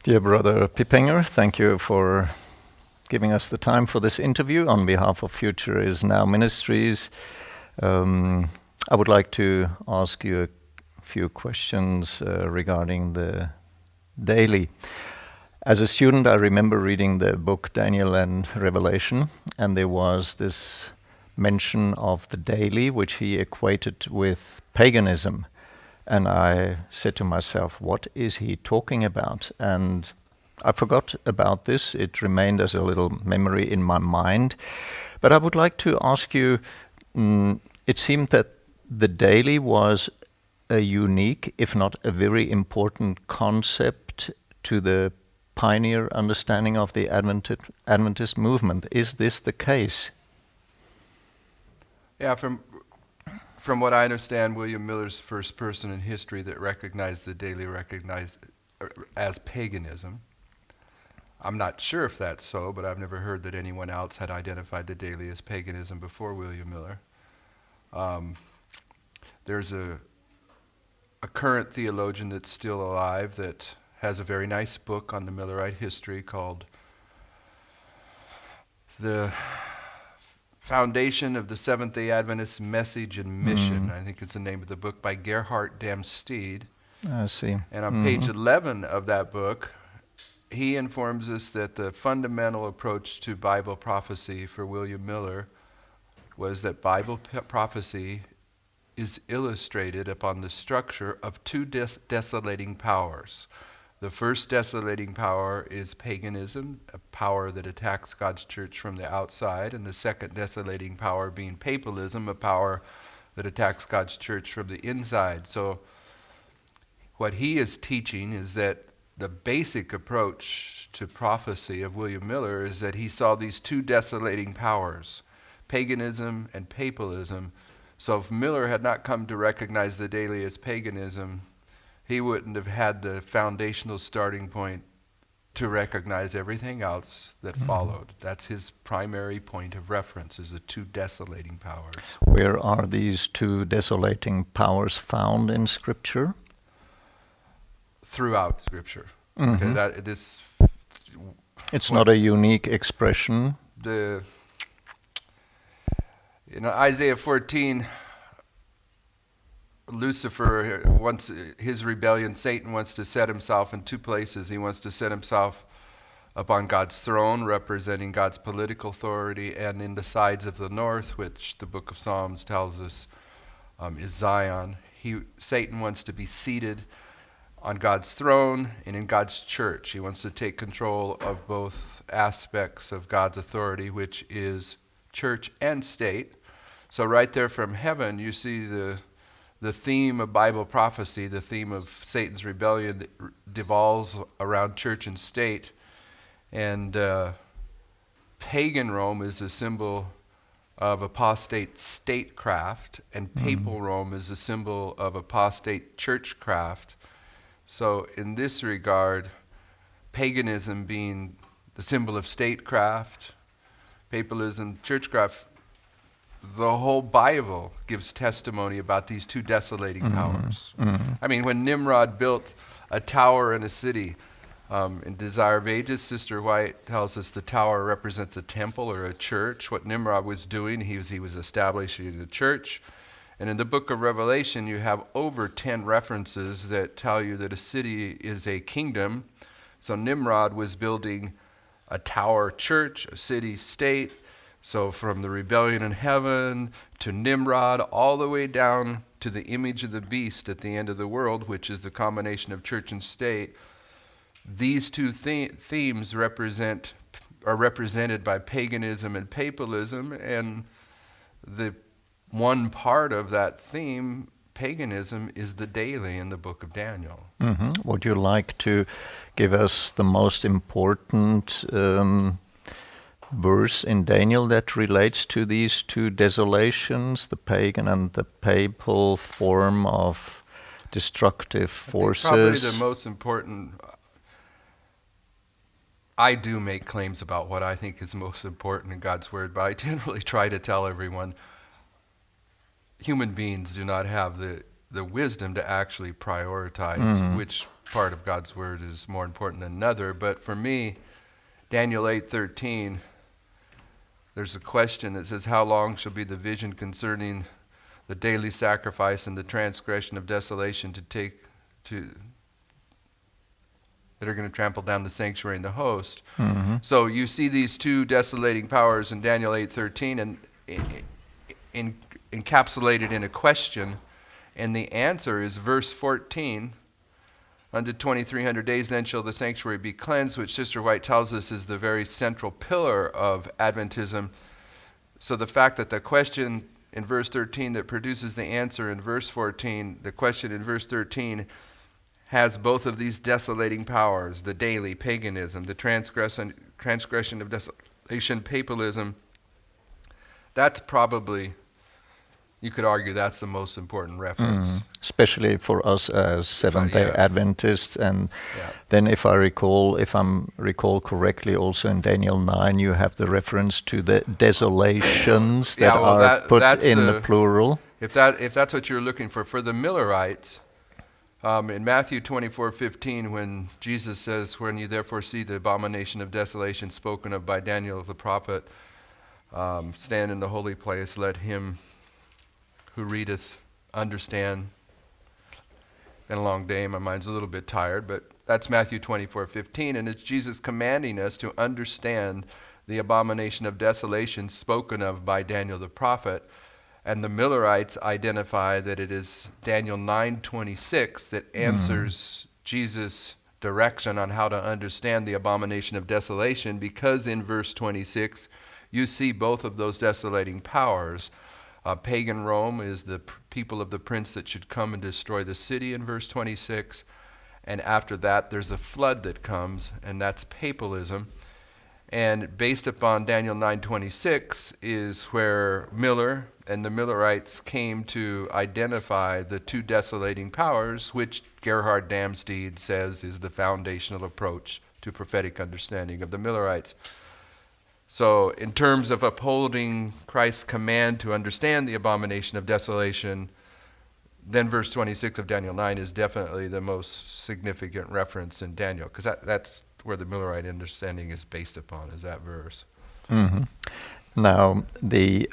Dear brother Pippenger, thank you for giving us the time for this interview on behalf of Future is Now Ministries. I would like to ask you a few questions regarding the daily. As a student, I remember reading the book Daniel and Revelation, and there was this mention of the daily, which he equated with paganism. And I said to myself, what is he talking about? And I forgot about this. It remained as a little memory in my mind. But I would like to ask you, it seemed that the daily was a unique, if not a very important concept to the pioneer understanding of the Adventist movement. Is this the case? Yeah, from what I understand, William Miller's the first person in history that recognized the daily as paganism. I'm not sure if that's so, but I've never heard that anyone else had identified the daily as paganism before William Miller. There's a current theologian that's still alive that has a very nice book on the Millerite history called The Foundation of the Seventh-day Adventist Message and Mission. I think it's the name of the book, by Gerhard Damsteed. I see. And on page 11 of that book, he informs us that the fundamental approach to Bible prophecy for William Miller was that Bible prophecy is illustrated upon the structure of two desolating powers. The first desolating power is paganism, a power that attacks God's church from the outside, and the second desolating power being papalism, a power that attacks God's church from the inside. So what he is teaching is that the basic approach to prophecy of William Miller is that he saw these two desolating powers, paganism and papalism. So if Miller had not come to recognize the daily as paganism, he wouldn't have had the foundational starting point to recognize everything else that followed. That's his primary point of reference, is the two desolating powers. Where are these two desolating powers found in Scripture? Throughout Scripture. Mm-hmm. Okay, it's not a unique expression. In Isaiah 14, Lucifer wants his rebellion. Satan wants to set himself in two places. He wants to set himself upon God's throne, representing God's political authority, and in the sides of the north, which the book of Psalms tells us is Zion. Satan wants to be seated on God's throne and in God's church. He wants to take control of both aspects of God's authority, which is church and state. So right there from heaven, you see the theme of Bible prophecy, the theme of Satan's rebellion devolves around church and state. And pagan Rome is a symbol of apostate statecraft, and papal Rome is a symbol of apostate churchcraft. So in this regard, paganism being the symbol of statecraft, papalism, churchcraft, the whole Bible gives testimony about these two desolating powers. I mean, when Nimrod built a tower in a city, in Desire of Ages, Sister White tells us the tower represents a temple or a church. What Nimrod was doing, he was establishing a church. And in the book of Revelation, you have over 10 references that tell you that a city is a kingdom. So Nimrod was building a tower church, a city state. So from the rebellion in heaven to Nimrod, all the way down to the image of the beast at the end of the world, which is the combination of church and state, these two themes are represented by paganism and papalism, and the one part of that theme, paganism, is the daily in the book of Daniel. Would you like to give us the most important verse in Daniel that relates to these two desolations, the pagan and the papal form of destructive forces? Probably the most important. I do make claims about what I think is most important in God's Word, but I generally try to tell everyone human beings do not have the the wisdom to actually prioritize which part of God's word is more important than another. But for me, Daniel 8:13, there's a question that says, how long shall be the vision concerning the daily sacrifice and the transgression of desolation that are going to trample down the sanctuary and the host. So you see these two desolating powers in Daniel 8:13 and encapsulated in a question, and the answer is verse 14. Unto 2300 days then shall the sanctuary be cleansed, which Sister White tells us is the very central pillar of Adventism. So the fact that the question in verse 13 that produces the answer in verse 14, the question in verse 13 has both of these desolating powers, the daily, paganism, the transgression of desolation, papalism. That's probably, you could argue that's the most important reference. Especially for us as Seventh-day yes. Adventists. And then if I recall correctly, also in Daniel 9, you have the reference to the desolations that are put in the plural. If that's what you're looking for the Millerites, in Matthew 24:15, when Jesus says, when you therefore see the abomination of desolation spoken of by Daniel the prophet, stand in the holy place, let him who readeth understand. Been a long day, my mind's a little bit tired, but that's Matthew 24:15, and it's Jesus commanding us to understand the abomination of desolation spoken of by Daniel the prophet. And the Millerites identify that it is Daniel 9:26 that answers Jesus' direction on how to understand the abomination of desolation, because in verse 26 you see both of those desolating powers. Pagan Rome is the people of the prince that should come and destroy the city in verse 26. And after that, there's a flood that comes, and that's papalism. And based upon Daniel 9:26 is where Miller and the Millerites came to identify the two desolating powers, which Gerhard Damsteed says is the foundational approach to prophetic understanding of the Millerites. So in terms of upholding Christ's command to understand the abomination of desolation, then verse 26 of Daniel 9 is definitely the most significant reference in Daniel, because that's where the Millerite understanding is based upon, is that verse. Now, the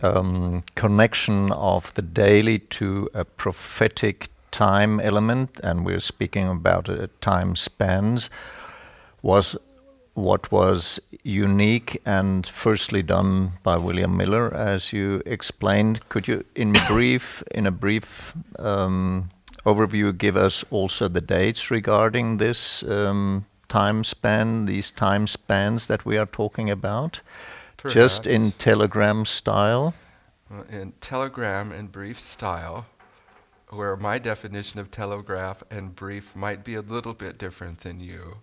connection of the daily to a prophetic time element, and we're speaking about time spans, was what was unique and firstly done by William Miller, as you explained. Could you, in a brief overview, give us also the dates regarding this time span, these time spans that we are talking about? Perhaps. Just in telegram style? In telegram and brief style, where my definition of telegraph and brief might be a little bit different than you.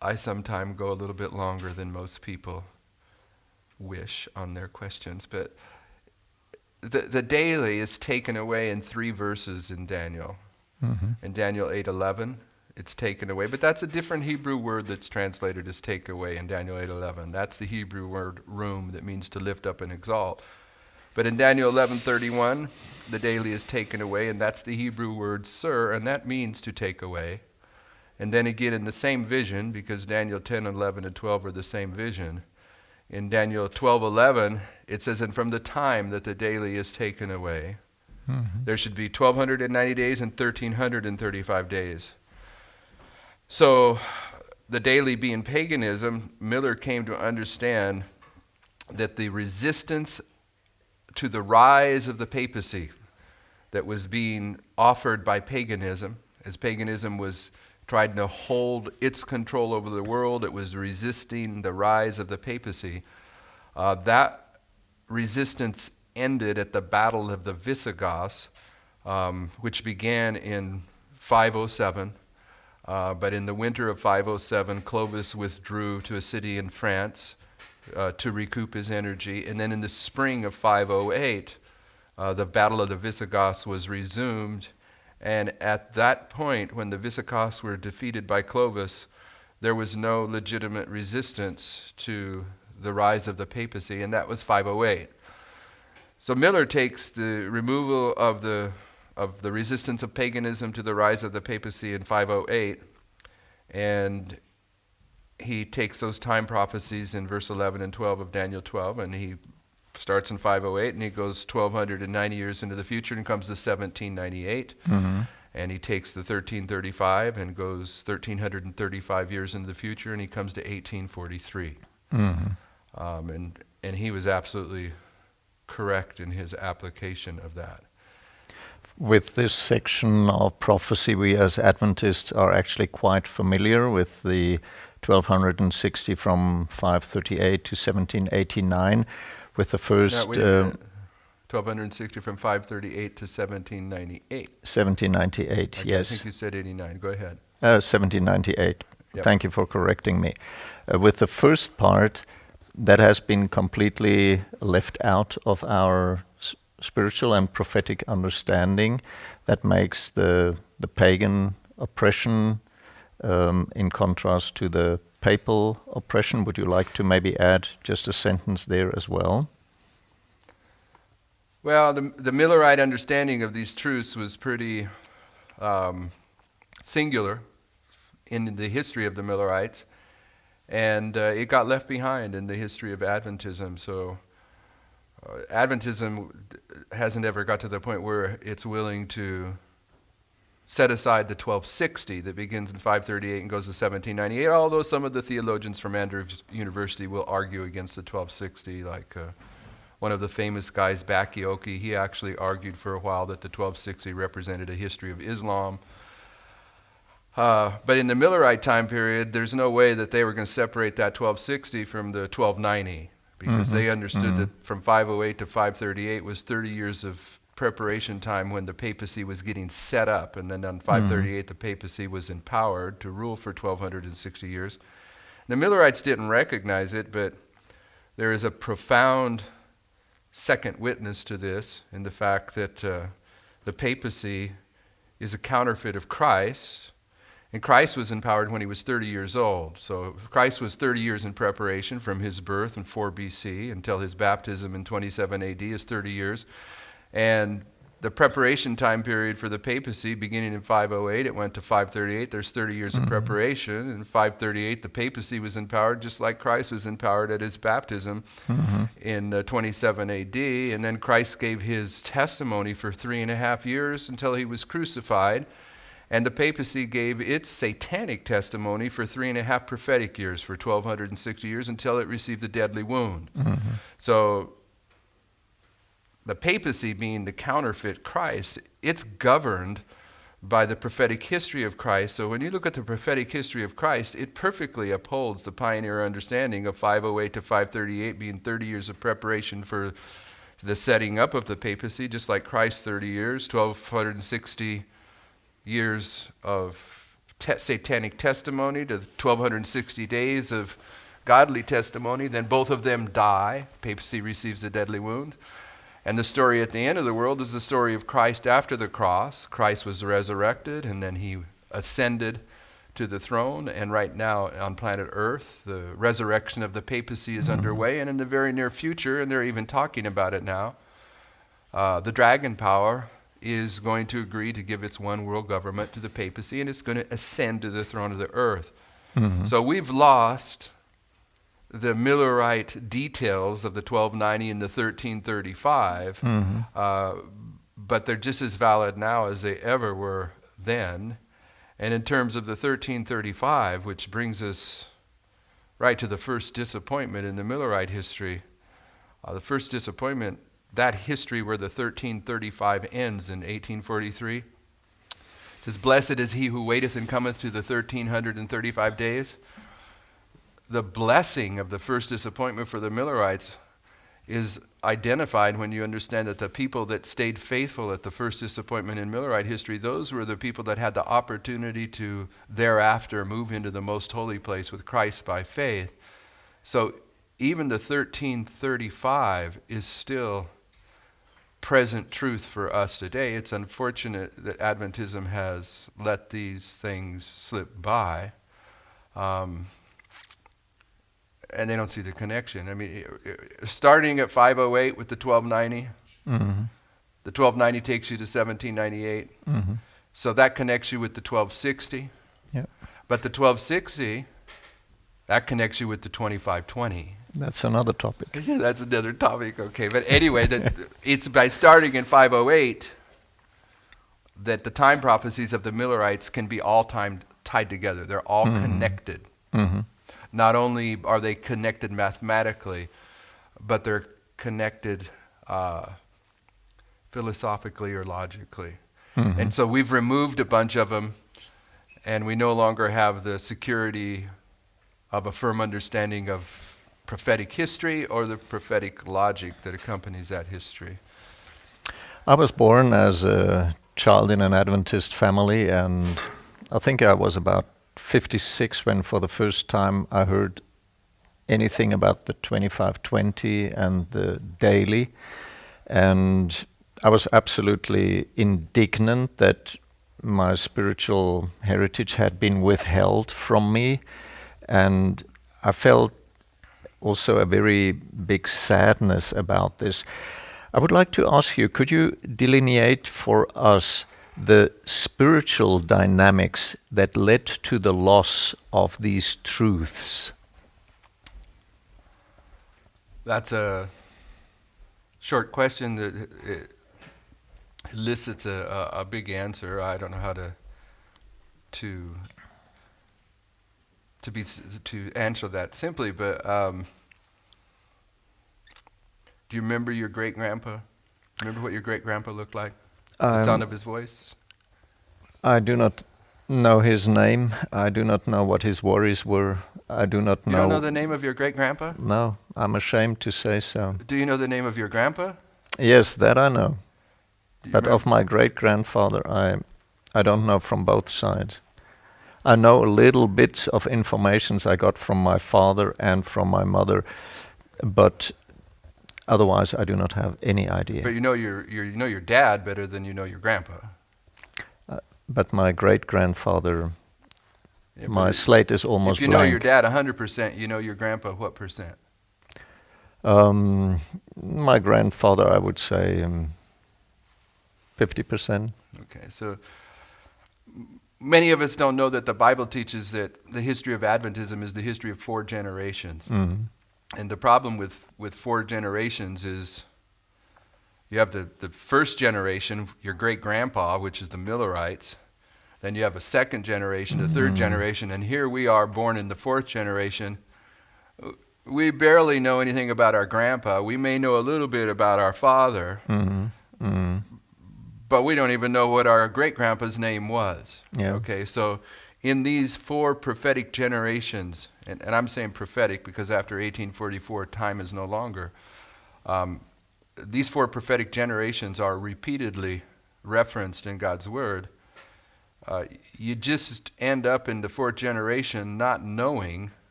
I sometimes go a little bit longer than most people wish on their questions, but the daily is taken away in 3 verses in Daniel. In Daniel 8:11, it's taken away, but that's a different Hebrew word that's translated as take away in Daniel 8:11. That's the Hebrew word room, that means to lift up and exalt. But in Daniel 11:31, the daily is taken away, and that's the Hebrew word sir, and that means to take away. And then again in the same vision, because Daniel 10, 11, and 12 are the same vision, in Daniel 12:11, it says, and from the time that the daily is taken away, there should be 1,290 days and 1,335 days. So the daily being paganism, Miller came to understand that the resistance to the rise of the papacy that was being offered by paganism, as paganism was tried to hold its control over the world, it was resisting the rise of the papacy. That resistance ended at the Battle of the Visigoths, which began in 507. But in the winter of 507, Clovis withdrew to a city in France to recoup his energy. And then in the spring of 508, the Battle of the Visigoths was resumed. And at that point, when the Visigoths were defeated by Clovis, there was no legitimate resistance to the rise of the papacy, and that was 508. So Miller takes the removal of the of the resistance of paganism to the rise of the papacy in 508. And he takes those time prophecies in verse 11 and 12 of Daniel 12, and he starts in 508, and he goes 1,290 years into the future and comes to 1798. Mm-hmm. And he takes the 1335 and goes 1,335 years into the future, and he comes to 1843. Mm-hmm. And he was absolutely correct in his application of that. With this section of prophecy, we as Adventists are actually quite familiar with the 1260 from 538 to 1789, with the first... No, wait a minute. 1260 from 538 to 1798. 1798, Okay, yes. I think you said 89. Go ahead. 1798. Yep. Thank you for correcting me. With the first part, that has been completely left out of our spiritual and prophetic understanding. That makes the pagan oppression in contrast to the papal oppression. Would you like to maybe add just a sentence there as well? Well, the Millerite understanding of these truths was pretty singular in the history of the Millerites, and it got left behind in the history of Adventism. So Adventism hasn't ever got to the point where it's willing to set aside the 1260 that begins in 538 and goes to 1798, although some of the theologians from Andrews University will argue against the 1260, like one of the famous guys, Bakioki, he actually argued for a while that the 1260 represented a history of Islam. But in the Millerite time period, there's no way that they were going to separate that 1260 from the 1290, because they understood that from 508 to 538 was 30 years of preparation time when the papacy was getting set up, and then on 538 the papacy was empowered to rule for 1260 years. The Millerites didn't recognize it, but there is a profound second witness to this in the fact that the papacy is a counterfeit of Christ, and Christ was empowered when he was 30 years old. So Christ was 30 years in preparation from his birth in 4 BC until his baptism in 27 AD is 30 years. And the preparation time period for the papacy, beginning in 508, it went to 538. There's 30 years of preparation. In 538, the papacy was empowered just like Christ was empowered at his baptism in 27 AD. And then Christ gave his testimony for 3.5 years until he was crucified. And the papacy gave its satanic testimony for 3.5 prophetic years, for 1,260 years, until it received the deadly wound. So the papacy, being the counterfeit Christ, it's governed by the prophetic history of Christ. So when you look at the prophetic history of Christ, it perfectly upholds the pioneer understanding of 508 to 538 being 30 years of preparation for the setting up of the papacy, just like Christ 30 years, 1,260 years of satanic testimony to 1,260 days of godly testimony. Then both of them die. Papacy receives a deadly wound. And the story at the end of the world is the story of Christ after the cross. Christ was resurrected, and then he ascended to the throne. And right now on planet Earth, the resurrection of the papacy is underway. And in the very near future, and they're even talking about it now, the dragon power is going to agree to give its one world government to the papacy, and it's going to ascend to the throne of the earth. So we've lost the Millerite details of the 1290 and the 1335, but they're just as valid now as they ever were then. And in terms of the 1335, which brings us right to the first disappointment in the Millerite history, the first disappointment, that history where the 1335 ends in 1843, it says, "Blessed is he who waiteth and cometh to the 1335 days." The blessing of the first disappointment for the Millerites is identified when you understand that the people that stayed faithful at the first disappointment in Millerite history, those were the people that had the opportunity to thereafter move into the most holy place with Christ by faith. So even the 1335 is still present truth for us today. It's unfortunate that Adventism has let these things slip by. And they don't see the connection. I mean, starting at 508 with the 1290, The 1290 takes you to 1798. So that connects you with the 1260. Yeah. But the 1260, that connects you with the 2520. That's another topic. Yeah, that's another topic, okay. But anyway, it's by starting in 508 that the time prophecies of the Millerites can be all tied together. They're all connected. Not only are they connected mathematically, but they're connected philosophically or logically. And so we've removed a bunch of them, and we no longer have the security of a firm understanding of prophetic history or the prophetic logic that accompanies that history. I was born as a child in an Adventist family, and I think I was about 56 when for the first time I heard anything about the 2520 and the daily. And I was absolutely indignant that my spiritual heritage had been withheld from me. And I felt also a very big sadness about this. I would like to ask you, could you delineate for us the spiritual dynamics that led to the loss of these truths? That's a short question that it elicits a big answer. I don't know how to answer that simply, but do you remember your great-grandpa? Remember what your great-grandpa looked like? The sound of his voice? I do not know his name. I do not know what his worries were. I do not know. You don't know the name of your great-grandpa? No, I'm ashamed to say so. Do you know the name of your grandpa? Yes, that I know. But remember? of my great-grandfather, I don't know from both sides. I know little bits of informations I got from my father and from my mother, but otherwise I do not have any idea. But you know your dad better than you know your grandpa. But my great-grandfather, my slate is almost blank. If you blank. know your dad 100%, you know your grandpa what percent? My grandfather, I would say 50%. Okay, so many of us don't know that the Bible teaches that the history of Adventism is the history of 4 generations. And the problem with 4 generations is you have the first generation, your great-grandpa, which is the Millerites. Then you have a second generation, the third generation, and here we are born in the 4th generation. We barely know anything about our grandpa. We may know a little bit about our father, but we don't even know what our great-grandpa's name was. Yeah. Okay, so in these 4 prophetic generations, and I'm saying prophetic because after 1844, time is no longer, these 4 prophetic generations are repeatedly referenced in God's Word. You just end up in the 4th generation not knowing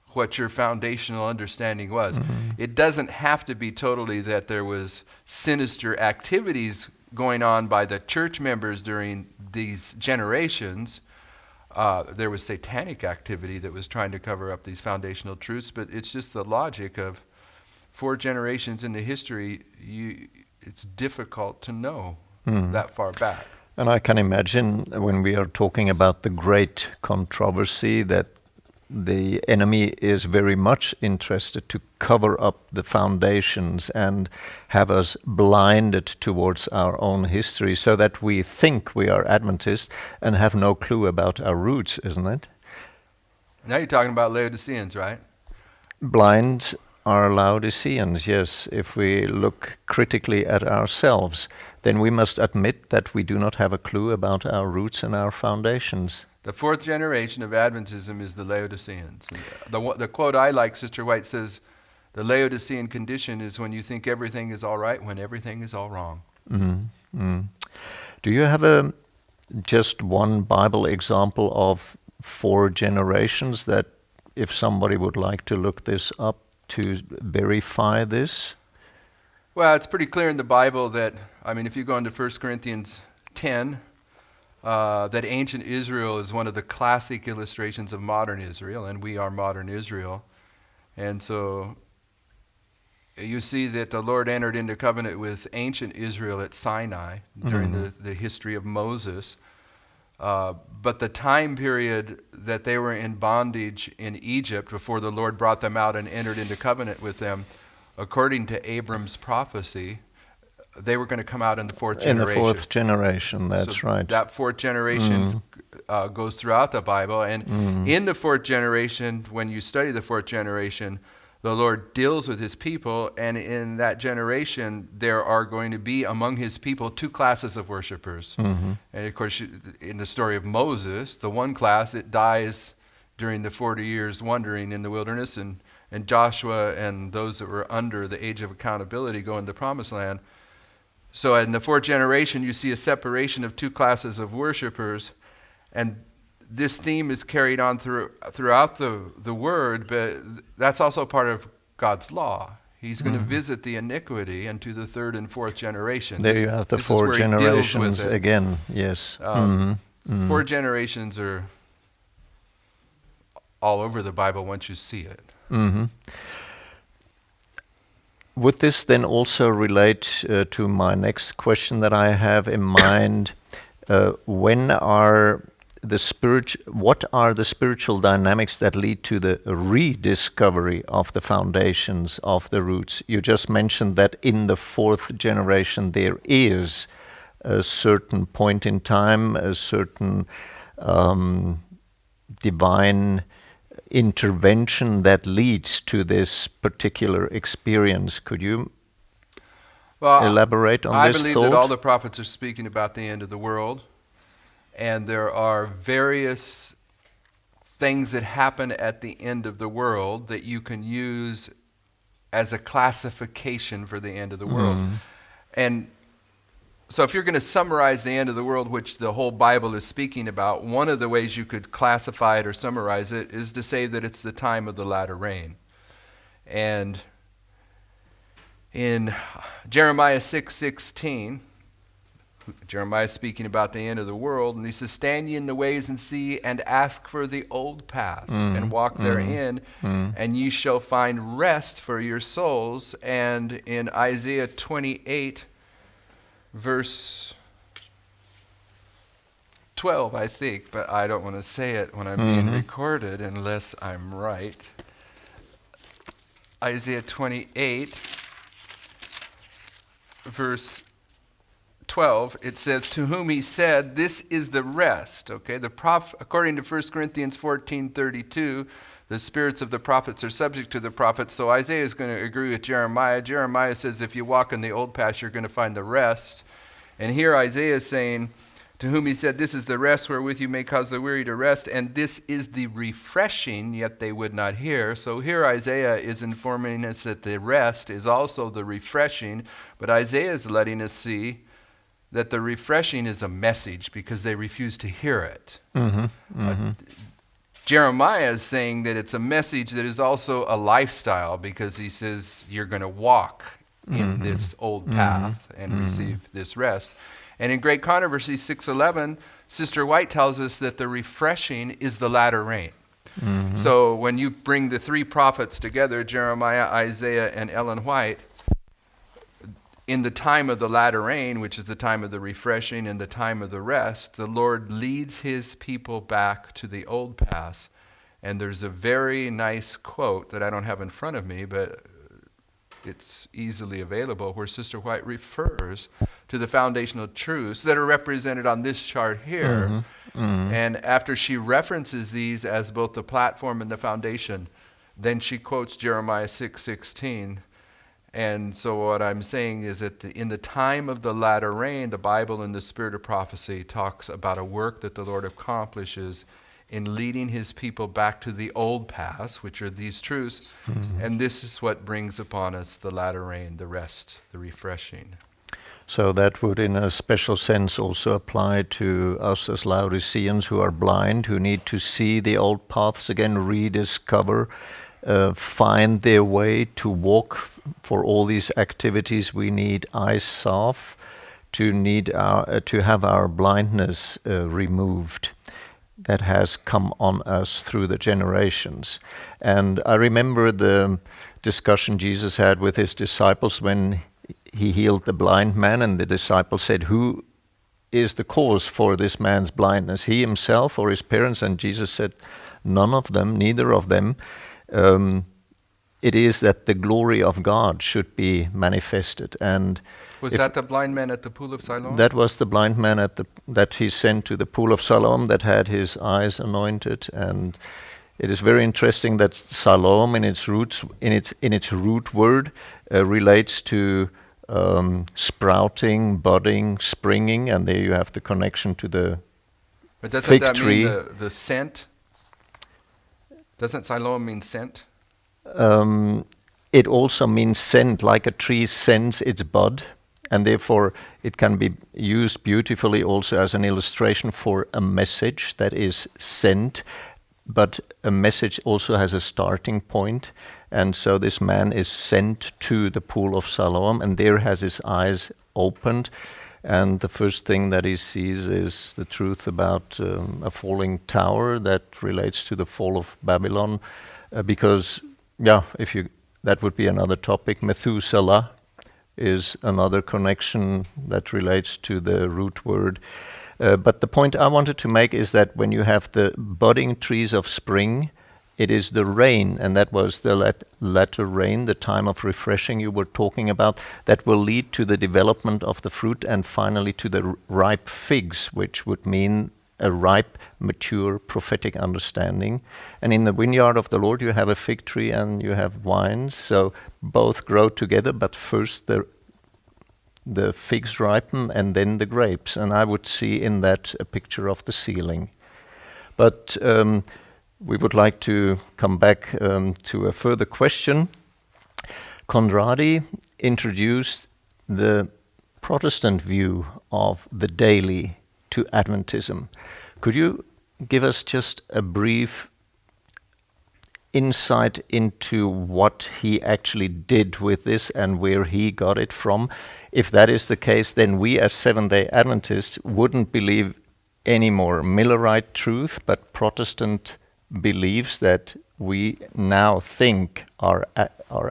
what your foundational understanding was. It doesn't have to be totally that there was sinister activities going on by the church members during these generations. There was satanic activity that was trying to cover up these foundational truths, but it's just the logic of 4 generations into history. It's difficult to know that far back. And I can imagine when we are talking about the great controversy that the enemy is very much interested to cover up the foundations and have us blinded towards our own history so that we think we are Adventists and have no clue about our roots, isn't it? Now you're talking about Laodiceans, right? Blind are Laodiceans, yes. If we look critically at ourselves, then we must admit that we do not have a clue about our roots and our foundations. The 4th generation of Adventism is the Laodiceans. The quote I like, Sister White says, the Laodicean condition is when you think everything is all right when everything is all wrong. Do you have just one Bible example of 4 generations that if somebody would like to look this up to verify this? Well, it's pretty clear in the Bible that, if you go into 1 Corinthians 10, that ancient Israel is one of the classic illustrations of modern Israel, and we are modern Israel. And so you see that the Lord entered into covenant with ancient Israel at Sinai during the history of Moses. But the time period that they were in bondage in Egypt before the Lord brought them out and entered into covenant with them, according to Abram's prophecy, they were going to come out in the fourth generation. In the fourth generation, that's right. That fourth generation goes throughout the Bible. And in the fourth generation, when you study the fourth generation, the Lord deals with his people, and in that generation, there are going to be among his people two classes of worshipers. And of course, in the story of Moses, the one class, it dies during the 40 years wandering in the wilderness, and Joshua and those that were under the age of accountability go into the promised land. So in the fourth generation, you see a separation of two classes of worshipers, and this theme is carried on throughout the Word, but that's also part of God's law. He's going to visit the iniquity into the third and fourth generations. There you have the four generations again, yes. 4 generations are all over the Bible once you see it. Would this then also relate to my next question that I have in mind? What are the spiritual dynamics that lead to the rediscovery of the foundations of the roots? You just mentioned that in the fourth generation there is a certain point in time, a certain divine intervention that leads to this particular experience. Could you elaborate on this thought? I believe that all the prophets are speaking about the end of the world. And there are various things that happen at the end of the world that you can use as a classification for the end of the world. And so if you're going to summarize the end of the world, which the whole Bible is speaking about, one of the ways you could classify it or summarize it is to say that it's the time of the latter rain. And in Jeremiah 6:16, Jeremiah is speaking about the end of the world, and he says, "Stand ye in the ways and see, and ask for the old paths, and walk therein, and ye shall find rest for your souls." And in Isaiah 28, verse 12, I think, but I don't want to say it when I'm being recorded unless I'm right. Isaiah 28, verse 12, it says, "To whom he said, this is the rest." Okay, according to 1 Corinthians 14:32, the spirits of the prophets are subject to the prophets. So Isaiah is going to agree with Jeremiah. Jeremiah says, if you walk in the old path, you're going to find the rest. And here Isaiah is saying, to whom he said, "This is the rest wherewith you may cause the weary to rest, and this is the refreshing," yet they would not hear. So here Isaiah is informing us that the rest is also the refreshing, but Isaiah is letting us see that the refreshing is a message because they refuse to hear it. Jeremiah is saying that it's a message that is also a lifestyle because he says you're going to walk in this old path and receive this rest. And in Great Controversy 6:11, Sister White tells us that the refreshing is the latter rain. So when you bring the three prophets together, Jeremiah, Isaiah, and Ellen White, in the time of the latter rain, which is the time of the refreshing and the time of the rest, the Lord leads his people back to the old paths. And there's a very nice quote that I don't have in front of me, but it's easily available, where Sister White refers to the foundational truths that are represented on this chart here. And after she references these as both the platform and the foundation, then she quotes Jeremiah 6:16. And so what I'm saying is that in the time of the latter rain, the Bible in the spirit of prophecy talks about a work that the Lord accomplishes in leading his people back to the old paths, which are these truths. And this is what brings upon us the latter rain, the rest, the refreshing. So that would in a special sense also apply to us as Laodiceans who are blind, who need to see the old paths again, rediscover, find their way to walk. For all these activities we need eyes to have our blindness removed. that has come on us through the generations. And I remember the discussion Jesus had with his disciples when he healed the blind man, and the disciples said, "Who is the cause for this man's blindness, he himself or his parents?" And Jesus said, "None of them, neither of them. It is that the glory of God should be manifested." And Was that the blind man at the pool of Siloam? that was the blind man that he sent to the pool of Siloam, that had his eyes anointed. And it is very interesting that Siloam, in its roots, in its root word, relates to sprouting, budding, springing, and there you have the connection to the But doesn't fig that tree. mean the scent? Doesn't Siloam mean scent? It also means scent, like a tree scents its bud, and therefore it can be used beautifully also as an illustration for a message that is sent, but a message also has a starting point. And so this man is sent to the pool of Siloam, and there has his eyes opened, and the first thing that he sees is the truth about a falling tower that relates to the fall of Babylon, because that would be another topic. Methuselah is another connection that relates to the root word. But the point I wanted to make is that when you have the budding trees of spring, it is the rain, and that was the latter rain, the time of refreshing you were talking about, that will lead to the development of the fruit and finally to the ripe figs, which would mean a ripe, mature, prophetic understanding. And in the vineyard of the Lord you have a fig tree and you have vines, so both grow together, but first the figs ripen and then the grapes. And I would see in that a picture of the ceiling. But we would like to come back to a further question. Conradi introduced the Protestant view of the daily to Adventism. Could you give us just a brief insight into what he actually did with this and where he got it from? If that is the case, then we as Seventh-day Adventists wouldn't believe any more Millerite truth, but Protestant beliefs that we now think are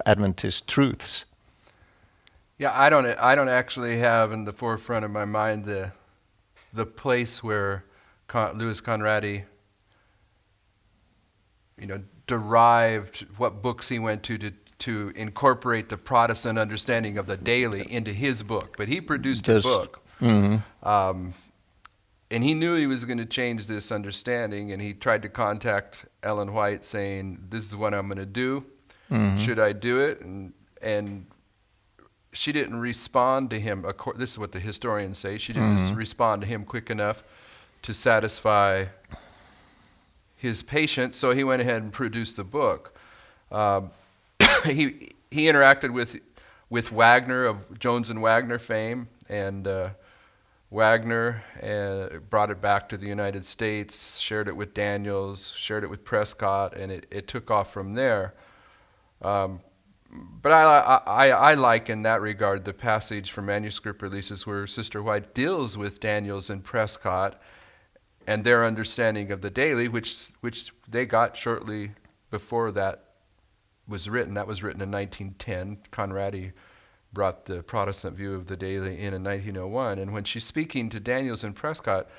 Adventist truths. Yeah, I don't actually have in the forefront of my mind the place where Louis Conradi, derived what books he went to incorporate the Protestant understanding of the daily into his book. But he produced a book. Mm-hmm. And he knew he was going to change this understanding, and he tried to contact Ellen White saying, "This is what I'm going to do. Mm-hmm. Should I do it?" And she didn't respond to him. This is what the historians say. She didn't respond to him quick enough to satisfy his patience, so he went ahead and produced the book. He interacted with Wagner of Jones and Wagner fame, and Wagner brought it back to the United States, shared it with Daniels, shared it with Prescott, and it took off from there. But I like in that regard the passage from Manuscript Releases where Sister White deals with Daniels and Prescott and their understanding of the daily, which they got shortly before that was written. That was written in 1910. Conradi brought the Protestant view of the daily in 1901. And when she's speaking to Daniels and Prescott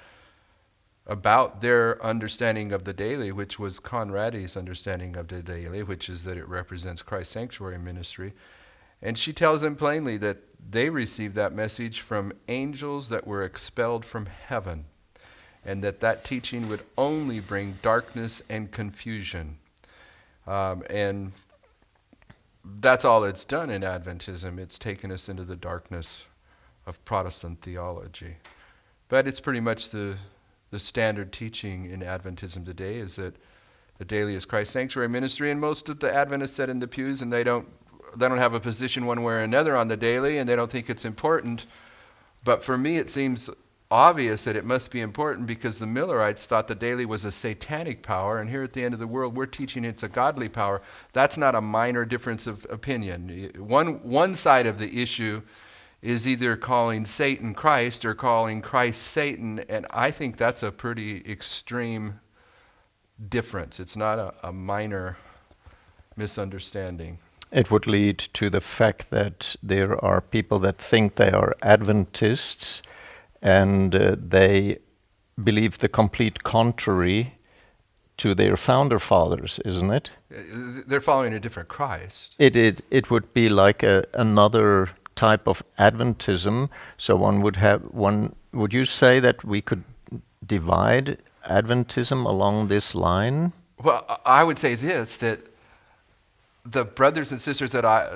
about their understanding of the daily, which was Conradi's understanding of the daily, which is that it represents Christ's sanctuary ministry, and she tells them plainly that they received that message from angels that were expelled from heaven, and that teaching would only bring darkness and confusion. And that's all it's done in Adventism. It's taken us into the darkness of Protestant theology. But it's pretty much the standard teaching in Adventism today is that the daily is Christ's sanctuary ministry, and most of the Adventists sit in the pews and they don't have a position one way or another on the daily, and they don't think it's important. But for me, it seems obvious that it must be important because the Millerites thought the daily was a satanic power, and here at the end of the world, we're teaching it's a godly power. That's not a minor difference of opinion. One side of the issue is either calling Satan Christ or calling Christ Satan, and I think that's a pretty extreme difference. It's not a minor misunderstanding. It would lead to the fact that there are people that think they are Adventists and they believe the complete contrary to their founder fathers, isn't it? They're following a different Christ. It would be like another type of Adventism. So would you say that we could divide Adventism along this line? Well, I would say this, that the brothers and sisters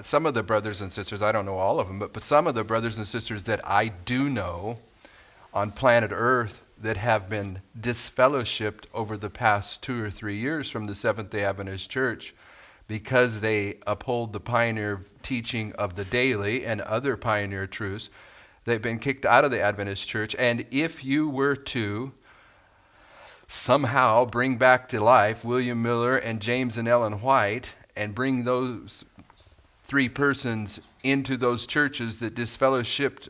some of the brothers and sisters, I don't know all of them, but some of the brothers and sisters that I do know on planet Earth that have been disfellowshipped over the past 2 or 3 years from the Seventh-day Adventist Church because they uphold the pioneer teaching of the daily and other pioneer truths, they've been kicked out of the Adventist Church. And if you were to somehow bring back to life William Miller and James and Ellen White and bring those 3 persons into those churches that disfellowshipped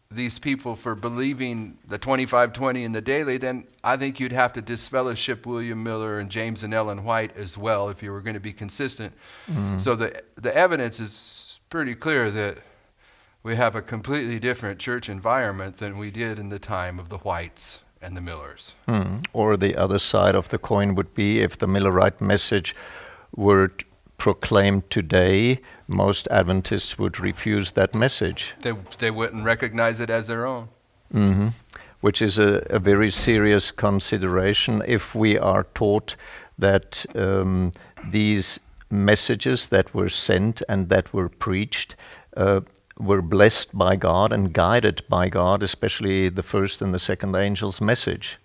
these people for believing the 25-20 in the daily, then I think you'd have to disfellowship William Miller and James and Ellen White as well if you were going to be consistent. So the evidence is pretty clear that we have a completely different church environment than we did in the time of the Whites and the Millers. Or the other side of the coin would be if the Millerite message were proclaimed today, most Adventists would refuse that message. They wouldn't recognize it as their own. Which is a very serious consideration if we are taught that these messages that were sent and that were preached were blessed by God and guided by God, especially the first and the second angel's message.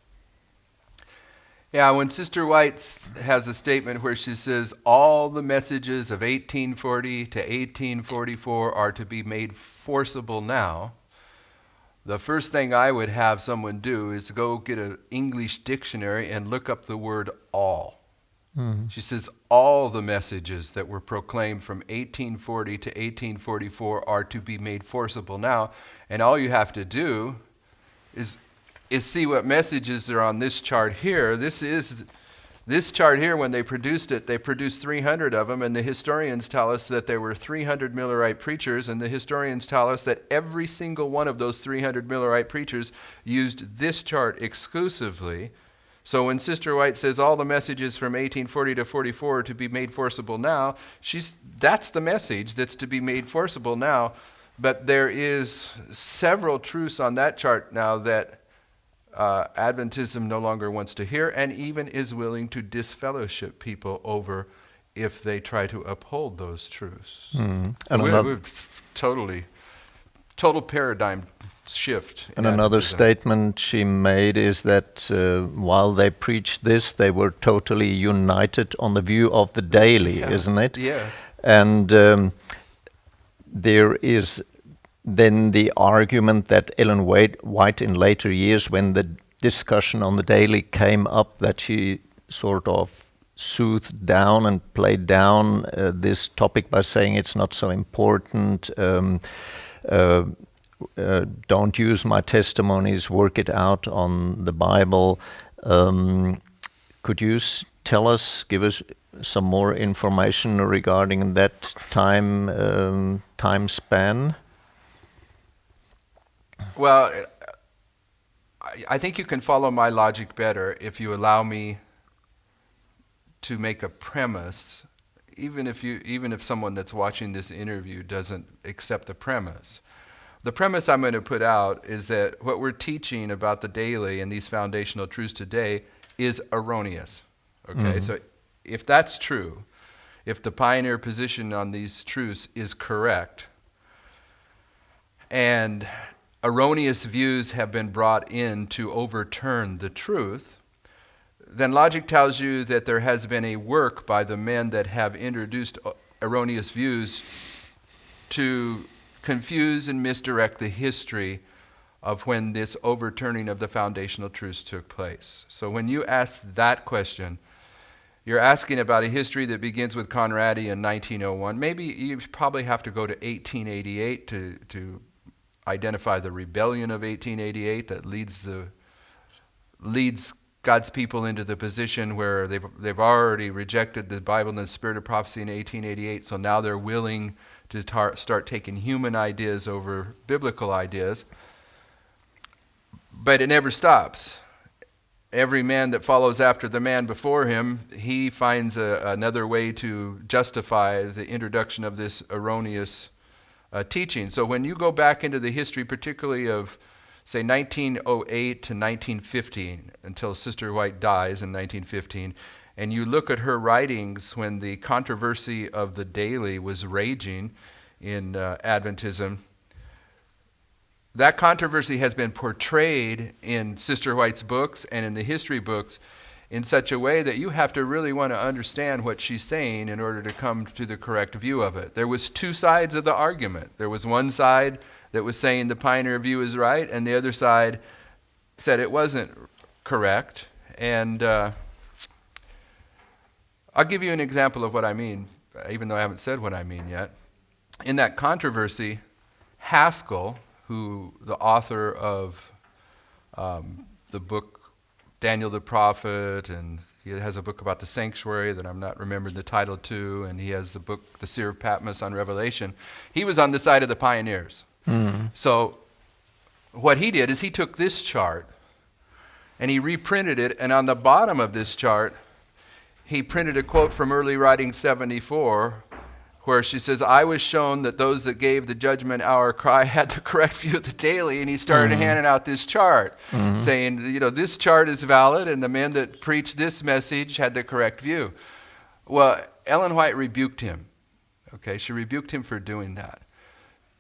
Yeah, when Sister White has a statement where she says all the messages of 1840 to 1844 are to be made forcible now, the first thing I would have someone do is go get an English dictionary and look up the word all. She says all the messages that were proclaimed from 1840 to 1844 are to be made forcible now, and all you have to do is see what messages are on this chart here. This chart here, when they produced it, they produced 300 of them, and the historians tell us that there were 300 Millerite preachers, and the historians tell us that every single one of those 300 Millerite preachers used this chart exclusively. So when Sister White says all the messages from 1840 to 44 are to be made forcible now, that's the message that's to be made forcible now. But there is several truths on that chart now that Adventism no longer wants to hear, and even is willing to disfellowship people over if they try to uphold those truths. And we've total paradigm shift. And another statement she made is that while they preached this, they were totally united on the view of the daily, isn't it? Yeah. And there is then the argument that Ellen White in later years, when the discussion on the daily came up, that she sort of soothed down and played down this topic by saying it's not so important, don't use my testimonies, work it out on the Bible. Could you give us some more information regarding that time span? Well, I think you can follow my logic better if you allow me to make a premise, even if someone that's watching this interview doesn't accept the premise. The premise I'm going to put out is that what we're teaching about the daily and these foundational truths today is erroneous. Okay, so if that's true, if the pioneer position on these truths is correct, and erroneous views have been brought in to overturn the truth, then logic tells you that there has been a work by the men that have introduced erroneous views to confuse and misdirect the history of when this overturning of the foundational truths took place. So when you ask that question, you're asking about a history that begins with Conradi in 1901. Maybe you probably have to go to 1888 to identify the rebellion of 1888 that leads God's people into the position where they've already rejected the Bible and the spirit of prophecy in 1888, so now they're willing to start taking human ideas over biblical ideas. But it never stops. Every man that follows after the man before him, he finds another way to justify the introduction of this erroneous teaching. So when you go back into the history, particularly of, say, 1908 to 1915, until Sister White dies in 1915, and you look at her writings when the controversy of the daily was raging in Adventism, that controversy has been portrayed in Sister White's books and in the history books in such a way that you have to really want to understand what she's saying in order to come to the correct view of it. There was two sides of the argument. There was one side that was saying the pioneer view is right, and the other side said it wasn't correct. And I'll give you an example of what I mean, even though I haven't said what I mean yet. In that controversy, Haskell, who the author of the book Daniel the Prophet, and he has a book about the sanctuary that I'm not remembering the title to, and he has the book The Seer of Patmos on Revelation. He was on the side of the pioneers. So what he did is he took this chart and he reprinted it, and on the bottom of this chart he printed a quote from Early Writing 74 where she says, I was shown that those that gave the judgment hour cry had the correct view of the daily, and he started handing out this chart saying, this chart is valid and the men that preached this message had the correct view. Well, Ellen White rebuked him. Okay, she rebuked him for doing that.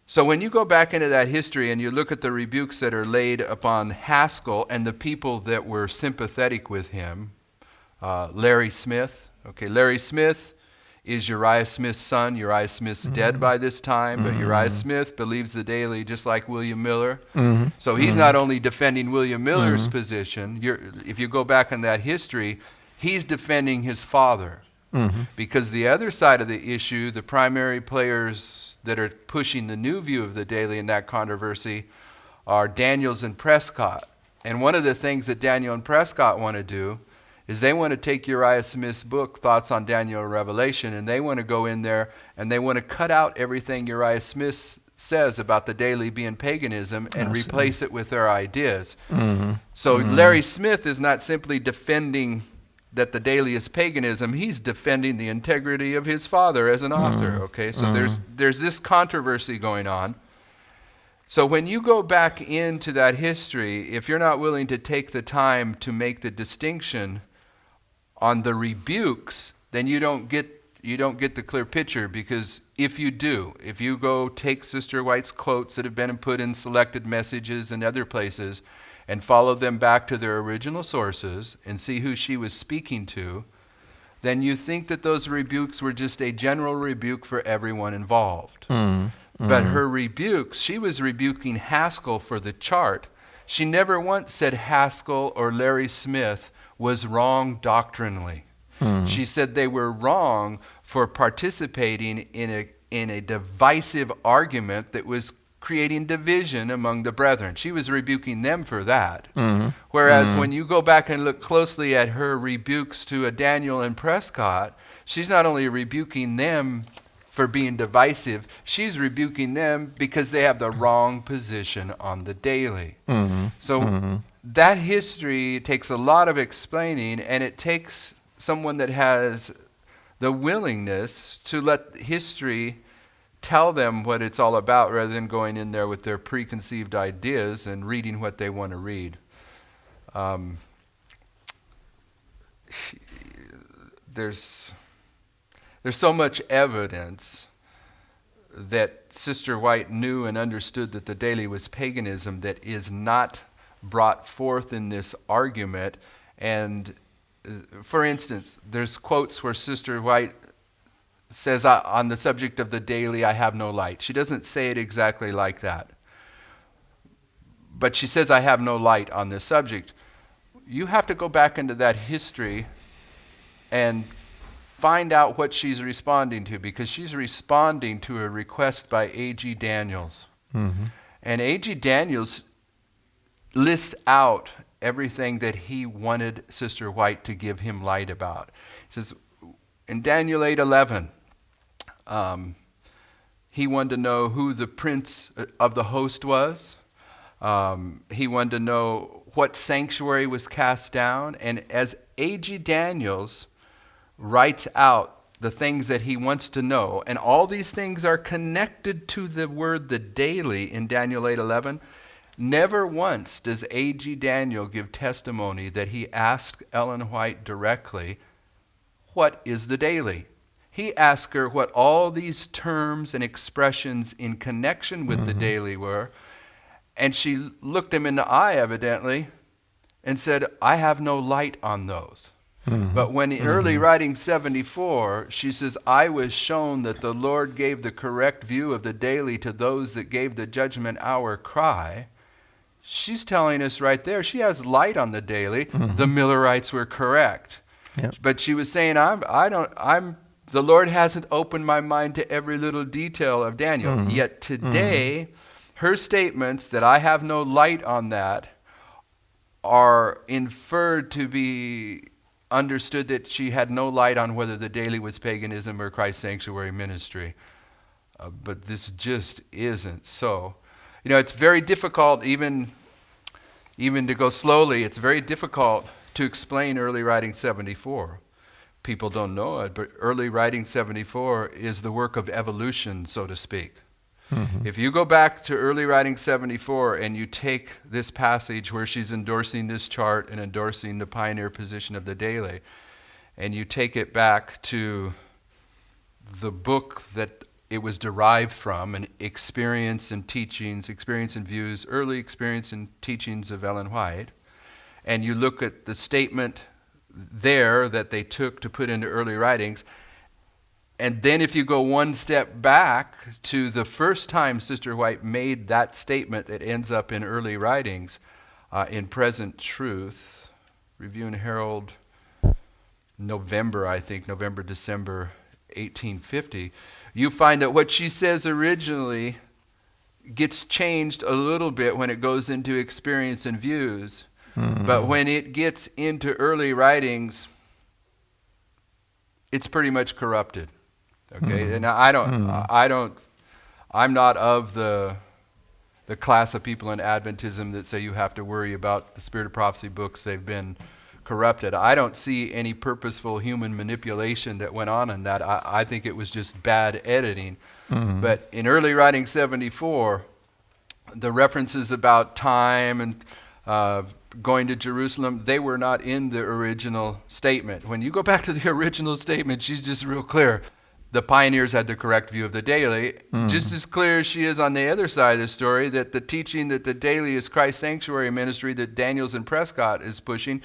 So when you go back into that history and you look at the rebukes that are laid upon Haskell and the people that were sympathetic with him, Larry Smith. Okay, Larry Smith is Uriah Smith's son. Uriah Smith's dead by this time, but Uriah Smith believes the daily just like William Miller. So he's not only defending William Miller's position, if you go back in that history, he's defending his father. Because the other side of the issue, the primary players that are pushing the new view of the daily in that controversy are Daniels and Prescott. And one of the things that Daniel and Prescott want to do is they want to take Uriah Smith's book, Thoughts on Daniel and Revelation, and they want to go in there and they want to cut out everything Uriah Smith says about the daily being paganism and replace it with their ideas. So Larry Smith is not simply defending that the daily is paganism, he's defending the integrity of his father as an author. Okay, so there's this controversy going on. So when you go back into that history, if you're not willing to take the time to make the distinction on the rebukes, then you don't get the clear picture, because if you go take Sister White's quotes that have been put in selected messages and other places and follow them back to their original sources and see who she was speaking to, then you think that those rebukes were just a general rebuke for everyone involved. But her rebukes, she was rebuking Haskell for the chart. She never once said Haskell or Larry Smith was wrong doctrinally. She said they were wrong for participating in a divisive argument that was creating division among the brethren. She was rebuking them for that. Whereas when you go back and look closely at her rebukes to Daniel and Prescott, she's not only rebuking them for being divisive, she's rebuking them because they have the wrong position on the daily. So that history takes a lot of explaining, and it takes someone that has the willingness to let history tell them what it's all about, rather than going in there with their preconceived ideas and reading what they want to read. There's so much evidence that Sister White knew and understood that the daily was paganism that is not brought forth in this argument. And for instance, there's quotes where Sister White says, on the subject of the daily, I have no light. She doesn't say it exactly like that. But she says, I have no light on this subject. You have to go back into that history and find out what she's responding to, because she's responding to a request by A.G. Daniels. And A.G. Daniels lists out everything that he wanted Sister White to give him light about. He says, in Daniel 8:11, he wanted to know who the prince of the host was. He wanted to know what sanctuary was cast down. And as A.G. Daniels writes out the things that he wants to know, and all these things are connected to the word the daily in Daniel 8:11, never once does A.G. Daniel give testimony that he asked Ellen White directly, what is the daily? He asked her what all these terms and expressions in connection with the daily were, and she looked him in the eye, evidently, and said, I have no light on those. But when in early writing 74, she says, I was shown that the Lord gave the correct view of the daily to those that gave the judgment hour cry. She's telling us right there, she has light on the daily. The Millerites were correct. Yep. But she was saying, the Lord hasn't opened my mind to every little detail of Daniel. Yet today, her statements that I have no light on that are inferred to be understood that she had no light on whether the daily was paganism or Christ's sanctuary ministry. But this just isn't so. You know, it's very difficult, even to go slowly, it's very difficult to explain early writing 74. People don't know it, but early writing 74 is the work of evolution, so to speak. If you go back to early writing 74 and you take this passage where she's endorsing this chart and endorsing the pioneer position of the daily, and you take it back to the book that it was derived from, an experience and teachings, experience and views, early experience and teachings of Ellen White, and you look at the statement there that they took to put into early writings, and then if you go one step back to the first time Sister White made that statement that ends up in early writings, in Present Truth, Review and Herald, November, December 1850, you find that what she says originally gets changed a little bit when it goes into experience and views. But when it gets into early writings, it's pretty much corrupted. Okay, and I'm not of the class of people in Adventism that say you have to worry about the Spirit of Prophecy books, they've been corrupted. I don't see any purposeful human manipulation that went on in that. I think it was just bad editing. But in early writing 74, the references about time and going to Jerusalem, they were not in the original statement. When you go back to the original statement, she's just real clear. The pioneers had the correct view of the daily, just as clear as she is on the other side of the story that the teaching that the daily is Christ's sanctuary ministry that Daniels and Prescott is pushing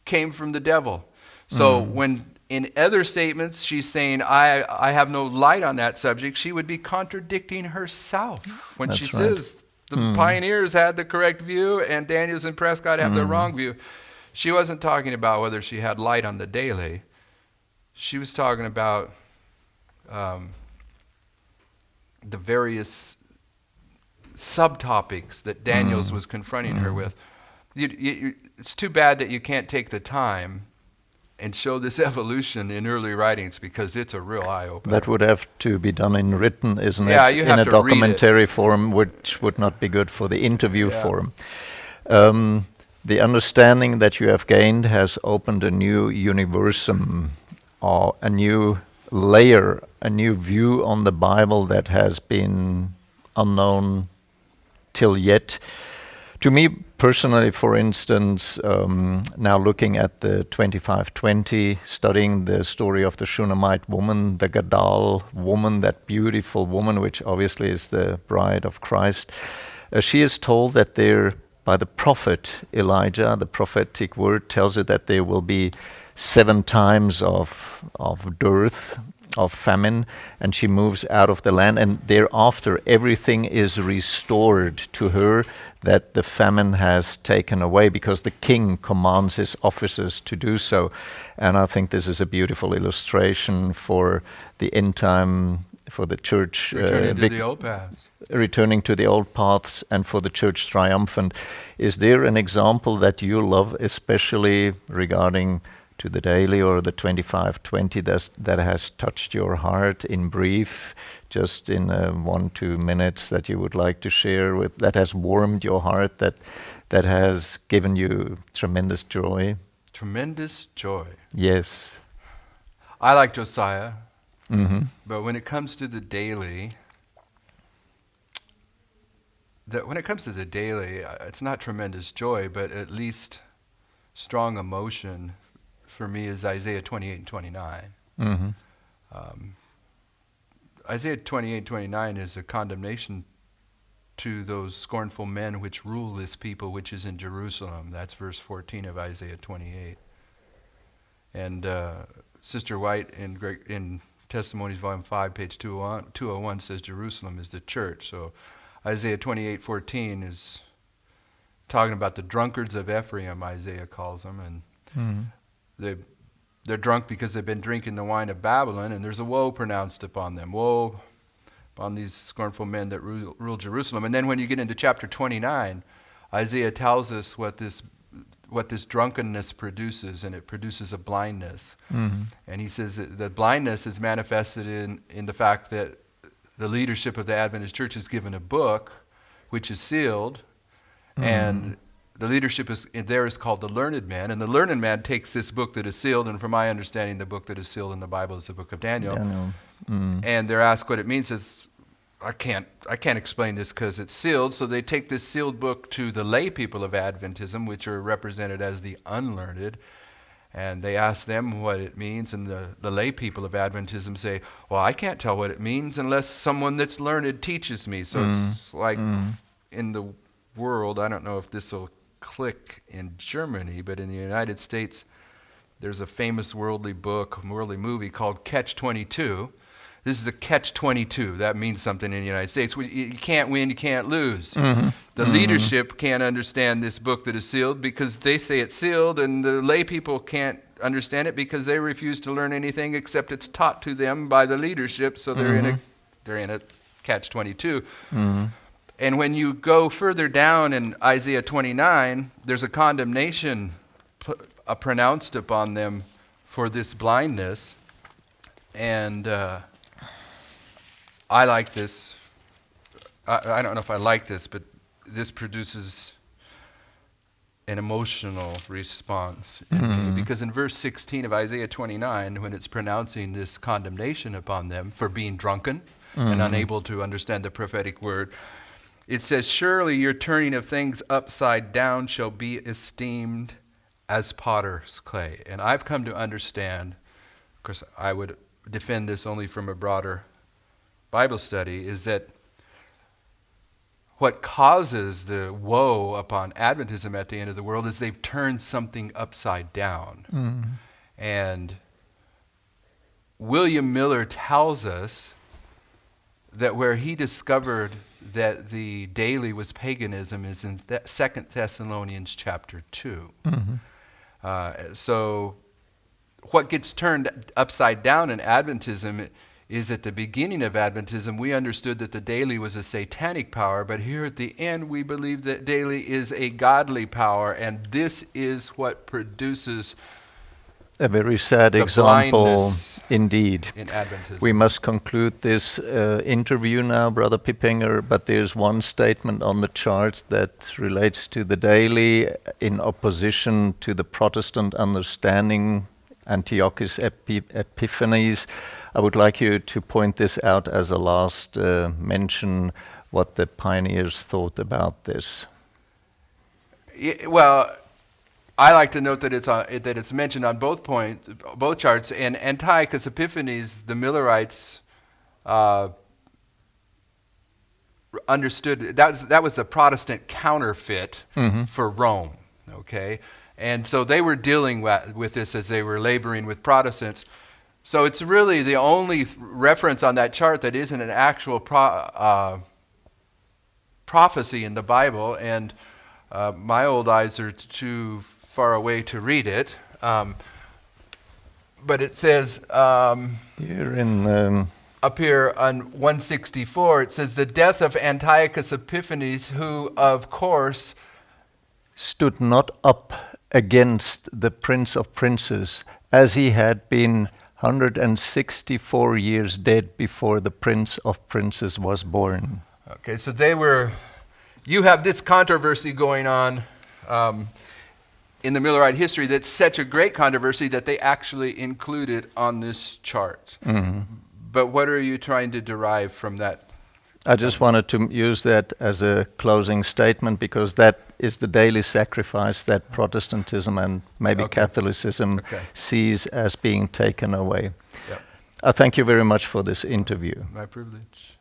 came from the devil. So when in other statements she's saying, I have no light on that subject, she would be contradicting herself when she says the pioneers had the correct view and Daniels and Prescott have the wrong view. She wasn't talking about whether she had light on the daily. She was talking about the various subtopics that Daniels was confronting her with. It's too bad that you can't take the time and show this evolution in early writings because it's a real eye-opener. That would have to be done in written, isn't Yeah, it? you In have a to read documentary form, which would not be good for the interview form. The understanding that you have gained has opened a new universum, or a new layer, a new view on the Bible that has been unknown till yet. To me personally, for instance, now looking at the 2520, studying the story of the Shunammite woman, the Gadal woman, that beautiful woman, which obviously is the bride of Christ, she is told that there, by the prophet Elijah, the prophetic word tells her that there will be 7 times of dearth, of famine, and she moves out of the land, and thereafter everything is restored to her that the famine has taken away, because the king commands his officers to do so. And I think this is a beautiful illustration for the end time for the church Returning to the old paths. returning to the old paths, and for the church triumphant. Is there an example that you love, especially regarding to the daily or the 25-20 that has touched your heart in brief, just in 1-2 minutes, that you would like to share with, that has warmed your heart, that has given you tremendous joy? Tremendous joy. Yes. I like Josiah, Mm-hmm. but when it comes to the daily, it's not tremendous joy, but at least strong emotion for me is Isaiah 28 and 29. Mm-hmm. Isaiah 28:29 is a condemnation to those scornful men which rule this people which is in Jerusalem. That's verse 14 of Isaiah 28. And Sister White in Testimonies Volume 5, page 201 says Jerusalem is the church. So Isaiah 28:14 is talking about the drunkards of Ephraim, Isaiah calls them, and Mm-hmm. they're drunk because they've been drinking the wine of Babylon, and there's a woe pronounced upon them. Woe upon these scornful men that rule Jerusalem. And then when you get into chapter 29, Isaiah tells us what this drunkenness produces, and it produces a blindness. Mm-hmm. And he says that the blindness is manifested in the fact that the leadership of the Adventist Church is given a book which is sealed, and the leadership is called the learned man, and the learned man takes this book that is sealed, and from my understanding, the book that is sealed in the Bible is the book of Daniel. And they're asked what it means. Says, I can't explain this because it's sealed. So they take this sealed book to the lay people of Adventism, which are represented as the unlearned, and they ask them what it means, and the lay people of Adventism say, well, I can't tell what it means unless someone that's learned teaches me. So it's like in the world, I don't know if this will click in Germany, but in the United States, there's a famous worldly movie called Catch-22. This is a Catch-22. That means something in the United States. You can't win, you can't lose. The leadership can't understand this book that is sealed because they say it's sealed, and the lay people can't understand it because they refuse to learn anything except it's taught to them by the leadership. So they're in a Catch-22. And when you go further down in Isaiah 29, there's a condemnation pronounced upon them for this blindness. And I like this. I don't know if I like this, but this produces an emotional response in me. Because in verse 16 of Isaiah 29, when it's pronouncing this condemnation upon them for being drunken and unable to understand the prophetic word, it says, surely your turning of things upside down shall be esteemed as potter's clay. And I've come to understand, of course I would defend this only from a broader Bible study, is that what causes the woe upon Adventism at the end of the world is they've turned something upside down. And William Miller tells us that where he discovered that the daily was paganism is in 2 Thessalonians chapter 2. So what gets turned upside down in Adventism is at the beginning of Adventism, we understood that the daily was a satanic power, but here at the end, we believe that daily is a godly power, and this is what produces a very sad the example blindness indeed. in Adventism. We must conclude this interview now, Brother Pippenger, but there's one statement on the chart that relates to the daily in opposition to the Protestant understanding, Antiochus Epiphanes. I would like you to point this out as a last mention, what the pioneers thought about this. Well, I like to note that it's mentioned on both charts. And Antiochus Epiphanes, the Millerites understood that was the Protestant counterfeit for Rome. Okay, and so they were dealing with this as they were laboring with Protestants. So it's really the only reference on that chart that isn't an actual prophecy in the Bible, and my old eyes are too far away to read it. But it says... Here in up here on 164, it says, the death of Antiochus Epiphanes, who, of course, stood not up against the Prince of Princes, as he had been 164 years dead before the Prince of Princes was born. Okay, so you have this controversy going on in the Millerite history that's such a great controversy that they actually included on this chart. Mm-hmm. But what are you trying to derive from that? I just wanted to use that as a closing statement because that is the daily sacrifice that Protestantism and maybe Catholicism sees as being taken away. Yep. I thank you very much for this interview. My privilege.